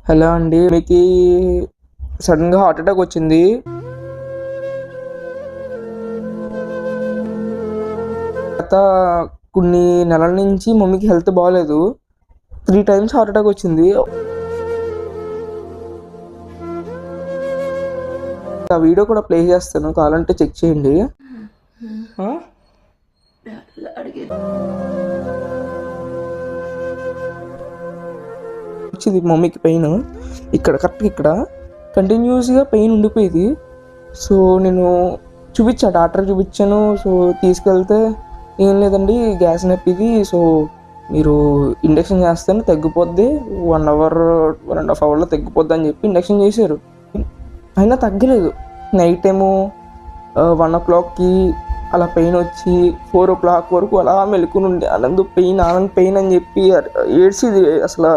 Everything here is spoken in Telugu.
హలో అండి, మీకు సడన్గా హార్ట్ అటాక్ వచ్చింది. గత కొన్ని నెలల నుంచి మమ్మీకి హెల్త్ బాగాలేదు. 3 times హార్ట్ అటాక్ వచ్చింది. ఆ వీడియో కూడా ప్లే చేస్తాను, కావాలంటే చెక్ చేయండి. వచ్చింది మమ్మీకి పెయిన్ ఇక్కడ, కరెక్ట్గా ఇక్కడ కంటిన్యూస్గా పెయిన్ ఉండిపోయేది. సో నేను డాక్టర్ చూపించాను. సో తీసుకెళ్తే ఏం లేదండి, గ్యాస్ నొప్పిది, సో మీరు ఇంజక్షన్ చేస్తేనే తగ్గిపోద్ది, 1 hour 1.5 hourలో తగ్గిపోద్ది అని చెప్పి ఇంజక్షన్ చేశారు. అయినా తగ్గలేదు. నైట్ ఏమో 1 o'clockకి అలా పెయిన్ వచ్చి 4 o'clock వరకు అలా మెలుకుని ఉండే, ఆనంద్ పెయిన్ అని చెప్పి ఏడ్చేది. అసలు